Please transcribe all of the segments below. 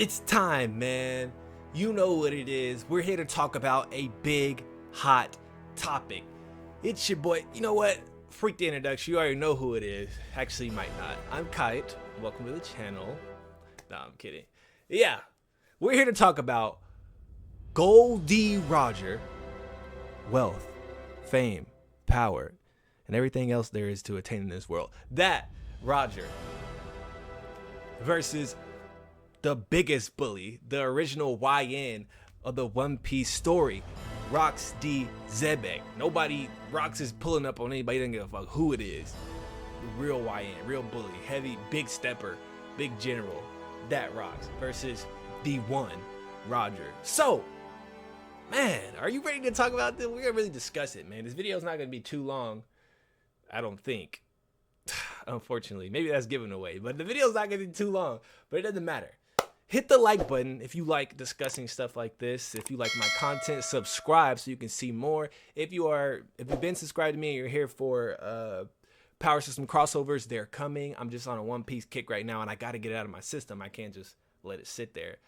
It's time, man. You know what it is. We're here to talk about a big, hot topic. It's your boy. You know what? Freak the introduction. You already know who it is. Actually, you might not. I'm Kite. Welcome to the channel. No, I'm kidding. Yeah, we're here to talk about Gol D Roger, wealth, fame, power, and everything else there is to attain in this world. That Roger versus the biggest bully, the original YN of the One Piece story, Rox D Xebec. Nobody, Rox is pulling up on anybody, doesn't give a fuck who it is. Real YN, real bully, heavy, big stepper, big general. That Rox versus the one Roger. So, man, are you ready to talk about this? We're gonna really discuss it, man. This video is not gonna be too long, I don't think. Unfortunately, maybe that's given away, but the video's not gonna be too long. But it doesn't matter. Hit the like button if you like discussing stuff like this. If you like my content, subscribe so you can see more. If you've been subscribed to me and you're here for power system crossovers, they're coming. I'm just on a One Piece kick right now, and I got to get it out of my system. I can't just let it sit there.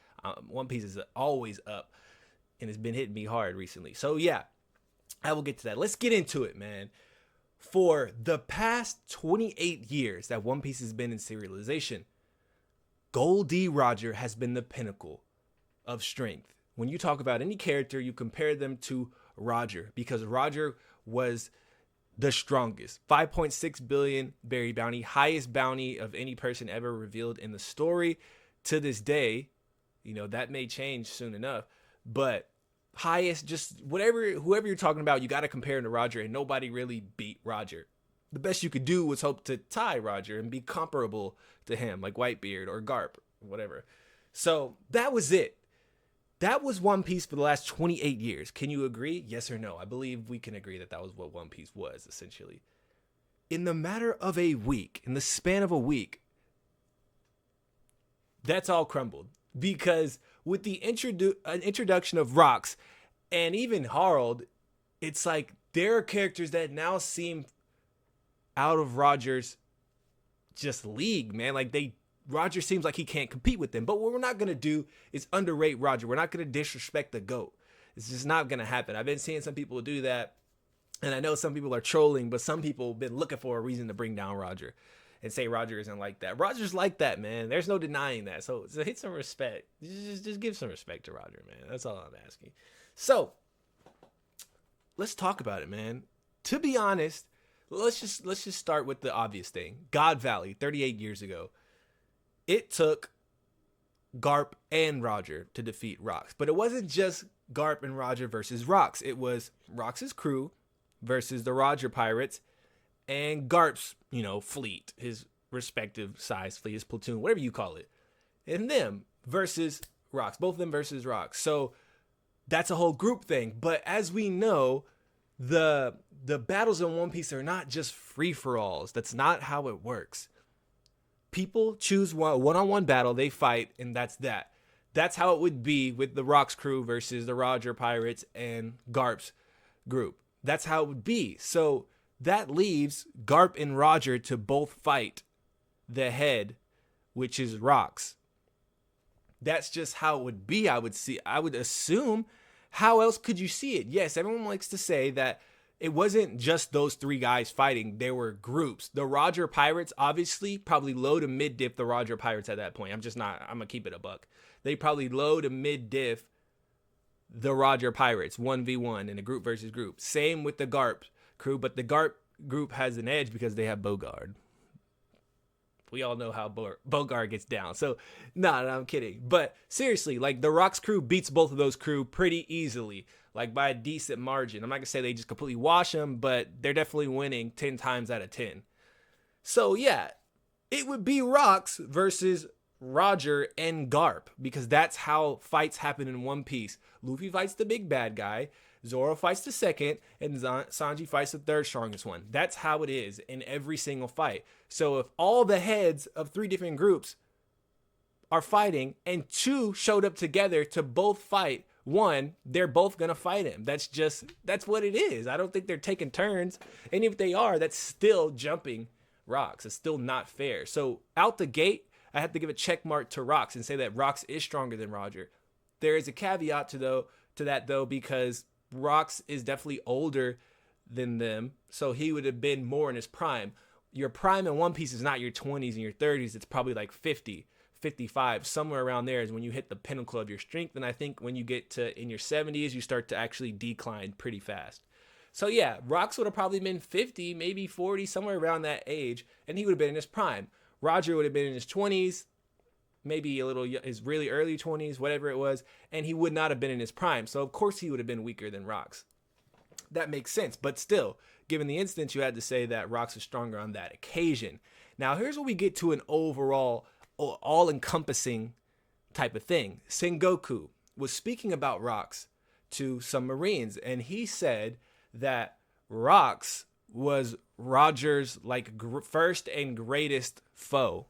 One Piece is always up, and it's been hitting me hard recently. So yeah, I will get to that. Let's get into it, man. For the past 28 years that One Piece has been in serialization, Gol D Roger has been the pinnacle of strength. When you talk about any character, you compare them to Roger because Roger was the strongest. 5.6 billion berry bounty, highest bounty of any person ever revealed in the story. To this day, you know, that may change soon enough, but highest, just whoever you're talking about, you got to compare him to Roger, and nobody really beat Roger. The best you could do was hope to tie Roger and be comparable to him, like Whitebeard or Garp, or whatever. So that was it. That was One Piece for the last 28 years. Can you agree? Yes or no? I believe we can agree that that was what One Piece was, essentially. In the matter of a week, in the span of a week, that's all crumbled. Because with the introduction of Rox and even Harold, it's like there are characters that now seem out of Roger's just league, man. Like Roger seems like he can't compete with them. But what we're not gonna do is underrate Roger. We're not gonna disrespect the GOAT. It's just not gonna happen. I've been seeing some people do that, and I know some people are trolling, but some people have been looking for a reason to bring down Roger and say Roger isn't like that. Roger's like that, man. There's no denying that. So hit some respect. Just give some respect to Roger, man. That's all I'm asking. So let's talk about it, man. To be honest, let's just start with the obvious thing. God Valley, 38 years ago. It took Garp and Roger to defeat Rox. But it wasn't just Garp and Roger versus Rox. It was Rox's crew versus the Roger pirates and Garp's, fleet, his respective size fleet, his platoon, whatever you call it. And them versus Rox. Both of them versus Rox. So that's a whole group thing. But as we know, the battles in One Piece are not just free-for-alls. That's not how it works. People choose one-on-one battle, they fight, and that's that. That's how it would be with the Rox crew versus the Roger pirates and Garp's group. That's how it would be. So that leaves Garp and Roger to both fight the head, which is Rox. That's just how it would be, I would assume. How else could you see it? Yes, everyone likes to say that it wasn't just those three guys fighting. There were groups. The Roger Pirates, obviously, probably low to mid-diff the Roger Pirates at that point. I'm going to keep it a buck. They probably low to mid-diff the Roger Pirates, 1v1 in a group versus group. Same with the Garp crew, but the Garp group has an edge because they have Bogard. We all know how Bogard gets down. So, no, I'm kidding. But seriously, like the Rox crew beats both of those crew pretty easily, like by a decent margin. I'm not going to say they just completely wash them, but they're definitely winning 10 times out of 10. So, yeah, it would be Rox versus Roger and Garp because that's how fights happen in One Piece. Luffy fights the big bad guy. Zoro fights the second, and Sanji fights the third strongest one. That's how it is in every single fight. So if all the heads of three different groups are fighting and two showed up together to both fight one, they're both going to fight him. That's what it is. I don't think they're taking turns. And if they are, that's still jumping Rox. It's still not fair. So out the gate, I have to give a check mark to Rocks and say that Rocks is stronger than Roger. There is a caveat to that though, because Rocks is definitely older than them, so he would have been more in his prime. Your prime in One Piece is not your 20s and your 30s. It's probably like 50, 55, somewhere around there is when you hit the pinnacle of your strength. And I think when you get to in your 70s, you start to actually decline pretty fast. So yeah, Rocks would have probably been 50, maybe 40, somewhere around that age, and he would have been in his prime. Roger would have been in his 20s, maybe a little his really early 20s, whatever it was, and he would not have been in his prime. So of course he would have been weaker than Rocks. That makes sense, but still, given the instance, you had to say that Rocks was stronger on that occasion. Now here's where we get to an overall all-encompassing type of thing. Sengoku was speaking about Rocks to some Marines, and he said that Rocks was Roger's like first and greatest foe.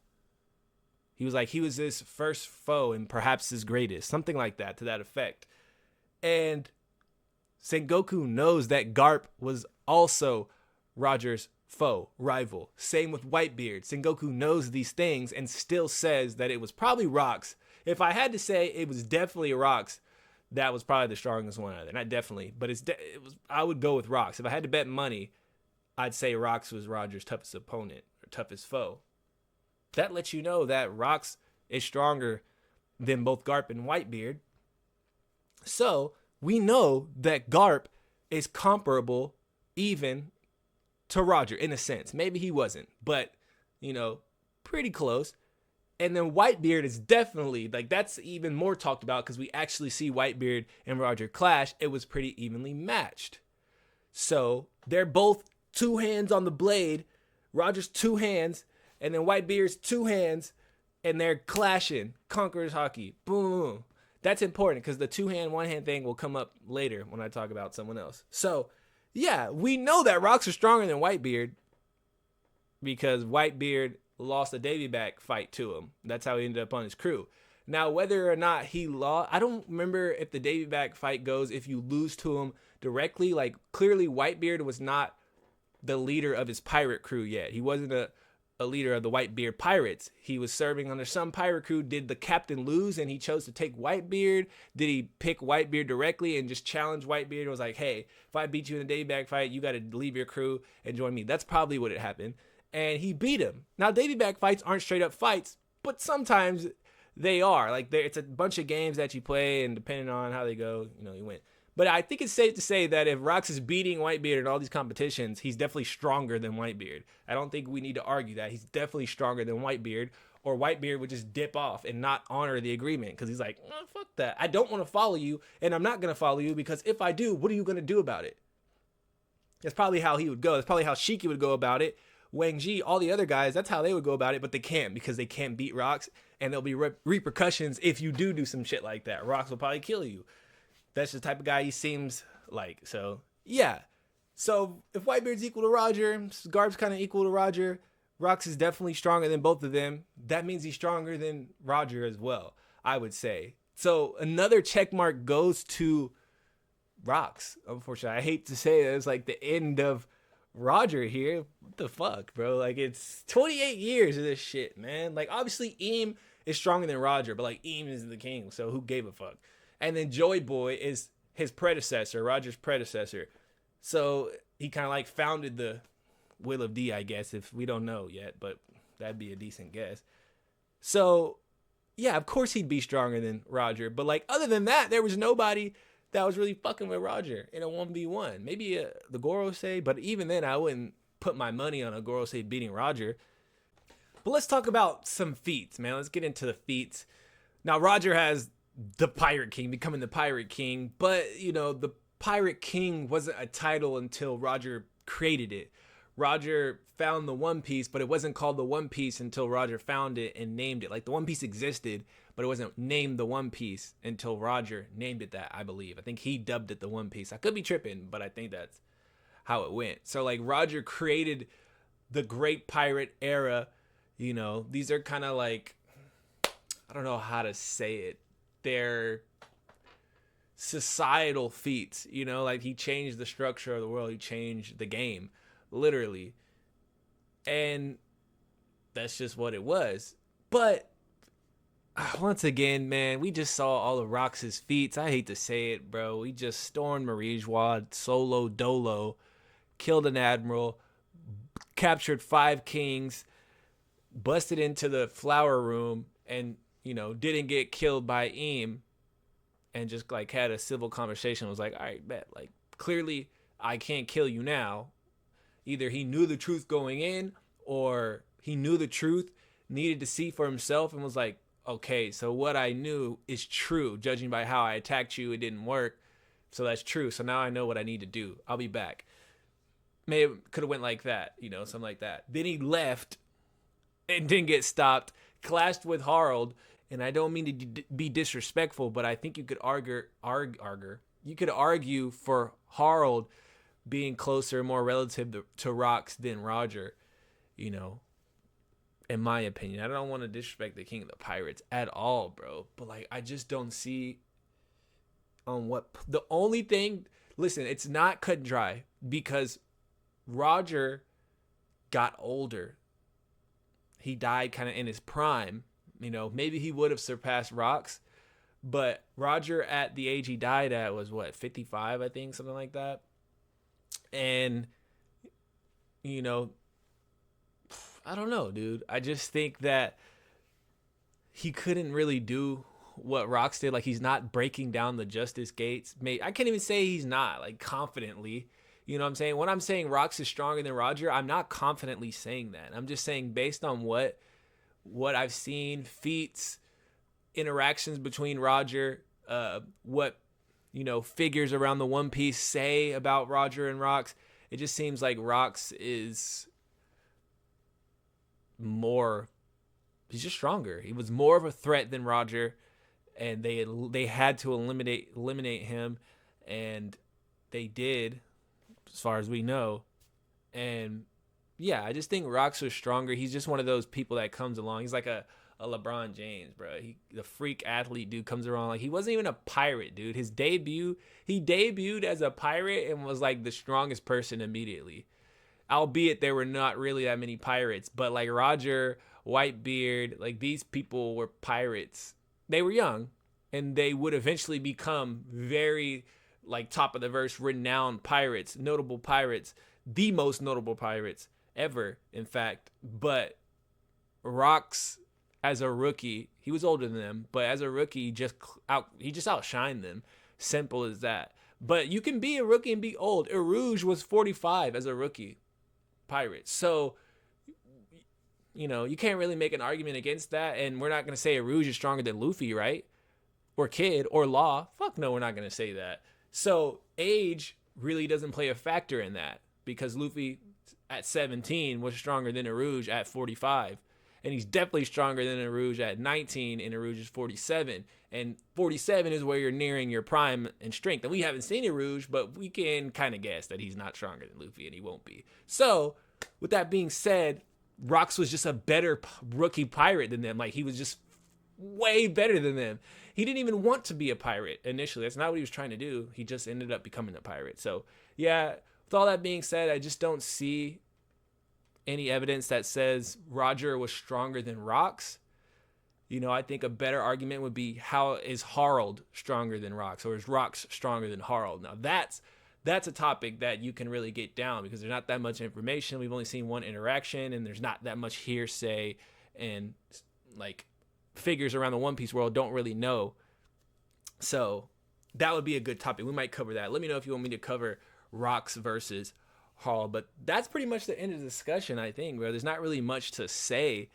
He was like, he was his first foe and perhaps his greatest, something like that, to that effect. And Sengoku knows that Garp was also Roger's foe, rival. Same with Whitebeard. Sengoku knows these things and still says that it was probably Rocks. If I had to say, it was definitely Rocks. That was probably the strongest one out of there. Not definitely, but I would go with Rocks. If I had to bet money, I'd say Rocks was Roger's toughest opponent or toughest foe. That lets you know that Rocks is stronger than both Garp and Whitebeard. So we know that Garp is comparable even to Roger in a sense. Maybe he wasn't, but pretty close. And then Whitebeard is definitely, like, that's even more talked about because we actually see Whitebeard and Roger clash. It was pretty evenly matched. So they're both two hands on the blade. Roger's two hands, and then Whitebeard's two hands, and they're clashing. Conqueror's Haki. Boom. That's important because the two-hand, one-hand thing will come up later when I talk about someone else. So, yeah, we know that Rocks are stronger than Whitebeard because Whitebeard lost a Davy back fight to him. That's how he ended up on his crew. Now, whether or not he lost, I don't remember if the Davy back fight goes if you lose to him directly. Like, clearly Whitebeard was not the leader of his pirate crew yet. He wasn't a leader of the Whitebeard pirates. He was serving under some pirate crew. Did the captain lose and he chose to take Whitebeard? Did he pick Whitebeard directly and just challenge Whitebeard and was like, hey, if I beat you in a Davy back fight, you got to leave your crew and join me? That's probably what had happened. And he beat him. Now, Davy back fights aren't straight up fights, but sometimes they are. Like, it's a bunch of games that you play, and depending on how they go, you win. But I think it's safe to say that if Rocks is beating Whitebeard in all these competitions, he's definitely stronger than Whitebeard. I don't think we need to argue that. He's definitely stronger than Whitebeard, or Whitebeard would just dip off and not honor the agreement because he's like, oh, fuck that. I don't want to follow you, and I'm not going to follow you because if I do, what are you going to do about it? That's probably how he would go. That's probably how Shiki would go about it. Wang Ji, all the other guys, that's how they would go about it, but they can't because they can't beat Rocks, and there'll be repercussions if you do some shit like that. Rocks will probably kill you. That's the type of guy he seems like. So, yeah. So, if Whitebeard's equal to Roger, Garp's kind of equal to Roger, Rocks is definitely stronger than both of them. That means he's stronger than Roger as well, I would say. So, another check mark goes to Rocks, unfortunately. I hate to say it. It's like the end of Roger here. What the fuck, bro? Like, it's 28 years of this shit, man. Like, obviously Eam is stronger than Roger, but like Eam is the king, so who gave a fuck? And then Joy Boy is his predecessor, Roger's predecessor. So he kind of like founded the Will of D, I guess, if we don't know yet, but that'd be a decent guess. So yeah, of course he'd be stronger than Roger, but like other than that, there was nobody that was really fucking with Roger in a 1v1. Maybe the Gorosei, but even then I wouldn't put my money on a Gorosei beating Roger. But let's talk about some feats, man. Let's get into the feats. Now, Roger has the Pirate King, becoming the Pirate King, but, the Pirate King wasn't a title until Roger created it. Roger found the One Piece, but it wasn't called the One Piece until Roger found it and named it. Like, the One Piece existed, but it wasn't named the One Piece until Roger named it that, I believe. I think he dubbed it the One Piece. I could be tripping, but I think that's how it went. So, like, Roger created the Great Pirate Era. These are kind of like, I don't know how to say it. They're societal feats, like he changed the structure of the world. He changed the game, literally. And that's just what it was. But once again, man, we just saw all of Rox's feats. I hate to say it, bro. We just stormed Marijois, solo dolo, killed an admiral, captured 5 kings, busted into the flower room, and didn't get killed by Eam, and just like had a civil conversation. Was like, all right, bet. Like clearly, I can't kill you now. Either he knew the truth going in, or he knew the truth, needed to see for himself, and was like, okay, so what I knew is true. Judging by how I attacked you, it didn't work. So that's true. So now I know what I need to do. I'll be back. Maybe could have went like that, something like that. Then he left and didn't get stopped, clashed with Harald. And I don't mean to be disrespectful, but I think you could argue for Harald being closer, more relative to Rox than Roger, in my opinion. I don't want to disrespect the King of the Pirates at all, bro. But like, I just don't see on what the only thing. Listen, it's not cut and dry because Roger got older. He died kind of in his prime. Maybe he would have surpassed Rox, but Roger at the age he died at was what, 55, I think, something like that. And I don't know, dude. I just think that he couldn't really do what Rox did. Like, he's not breaking down the justice gates. I can't even say he's not, like, confidently. You know what I'm saying? When I'm saying Rox is stronger than Roger, I'm not confidently saying that. I'm just saying based on what I've seen, feats, interactions between Roger, what figures around the One Piece say about Roger and Rox. It just seems like Rox is more. He's just stronger. He was more of a threat than Roger, and they had to eliminate him, and they did, as far as we know. And yeah, I just think Rox was stronger. He's just one of those people that comes along. He's like a LeBron James, bro. The freak athlete dude comes around. Like, he wasn't even a pirate, dude. He debuted as a pirate and was like the strongest person immediately. Albeit there were not really that many pirates, but like Roger, Whitebeard, like these people were pirates. They were young, and they would eventually become very like top of the verse renowned pirates, notable pirates, the most notable pirates ever, in fact. But Rox, as a rookie, he was older than them, but as a rookie, he just outshined them. Simple as that. But you can be a rookie and be old. Erouge was 45 as a rookie pirate. So, you can't really make an argument against that. And we're not going to say Erouge is stronger than Luffy, right? Or Kid or Law. Fuck no, we're not going to say that. So age really doesn't play a factor in that, because Luffy at 17 was stronger than Erouge at 45. And he's definitely stronger than Erouge at 19, and Erouge is 47. And 47 is where you're nearing your prime in strength. And we haven't seen Erouge, but we can kind of guess that he's not stronger than Luffy, and he won't be. So, with that being said, Rox was just a better rookie pirate than them. Like, he was just way better than them. He didn't even want to be a pirate initially. That's not what he was trying to do. He just ended up becoming a pirate. So, yeah, with all that being said, I just don't see any evidence that says Roger was stronger than Rox. I think a better argument would be, how is Harald stronger than Rox, or is Rox stronger than Harald? Now that's a topic that you can really get down, because there's not that much information. We've only seen one interaction, and there's not that much hearsay, and like figures around the One Piece world don't really know. So that would be a good topic. We might cover that. Let me know if you want me to cover Rox versus Harald. But that's pretty much the end of the discussion, I think, bro. There's not really much to say.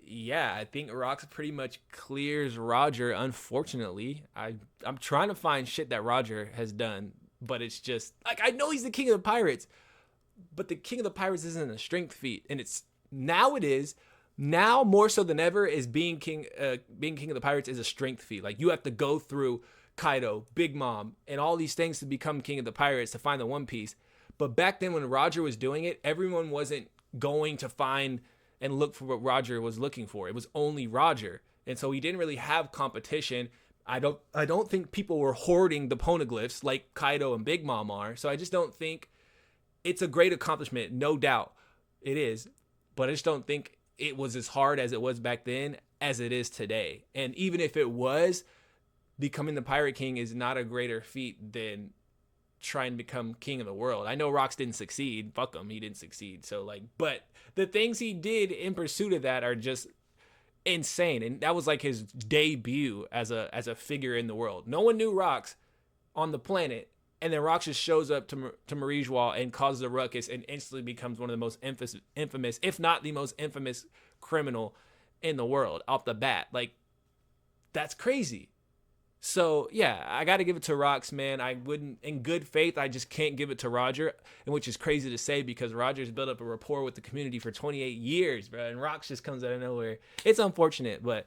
Yeah, I think Rox pretty much clears Roger, unfortunately. I'm trying to find shit that Roger has done, but it's just like, I know he's the king of the pirates, but the king of the pirates isn't a strength feat, and it is now more so than ever, is being king of the pirates is a strength feat. Like, you have to go through Kaido, Big Mom, and all these things to become king of the pirates, to find the One Piece. But back then, when Roger was doing it, everyone wasn't going to find and look for what Roger was looking for. It was only Roger, and so he didn't really have competition. I don't think people were hoarding the poneglyphs like Kaido and Big Mom are. So I just don't think it's a great accomplishment. No doubt it is, but I just don't think it was as hard as it was back then. as it is today. And even if it was, becoming the Pirate King is not a greater feat than trying to become king of the world. I know Rox didn't succeed. Fuck him, he didn't succeed. So like, but the things he did in pursuit of that are just insane. And that was like his debut as a figure in the world. No one knew Rox on the planet, and then Rox just shows up to Marijois and causes a ruckus and instantly becomes one of the most infamous, if not the most infamous criminal in the world off the bat. Like, that's crazy. So yeah, I got to give it to Rox, man. I wouldn't, in good faith, I just can't give it to Roger, and which is crazy to say because Roger's built up a rapport with the community for 28 years, bro, and Rox just comes out of nowhere. It's unfortunate, but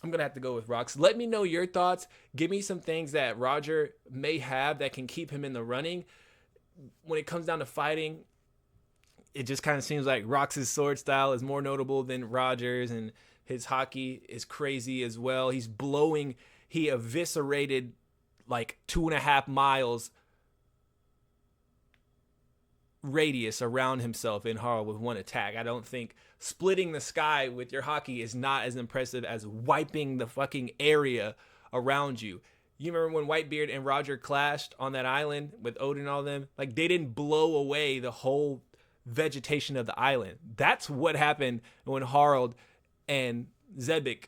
I'm gonna have to go with Rox. Let me know your thoughts. Give me some things that Roger may have that can keep him in the running. When it comes down to fighting, it just kind of seems like Rox's sword style is more notable than Roger's, and his hockey is crazy as well. He eviscerated like 2.5 miles radius around himself in Harl with one attack. I don't think splitting the sky with your hockey is not as impressive as wiping the fucking area around you. You remember when Whitebeard and Roger clashed on that island with Odin and all them? Like, they didn't blow away the whole vegetation of the island. That's what happened when Harald and Xebec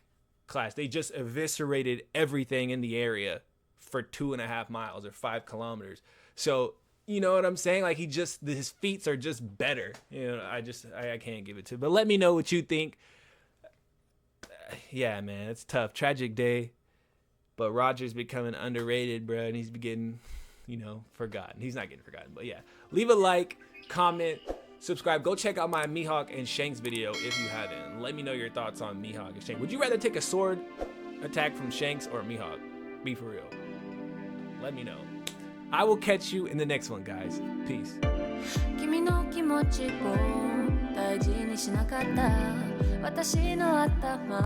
class. They just eviscerated everything in the area for 2.5 miles or 5 kilometers. So, you know what I'm saying? Like, his feats are just better. You know, I can't give it to. But let me know what you think. Yeah, man, it's tough. Tragic day. But Roger's becoming underrated, bro, and he's getting, forgotten. He's not getting forgotten, but yeah. Leave a like, comment, subscribe. Go check out my Mihawk and Shanks video if you haven't. Let me know your thoughts on Mihawk and Shanks. Would you rather take a sword attack from Shanks or Mihawk? Be for real. Let me know. I will catch you in the next one, guys. Peace. 君の気持ちを大事にしなかった私の頭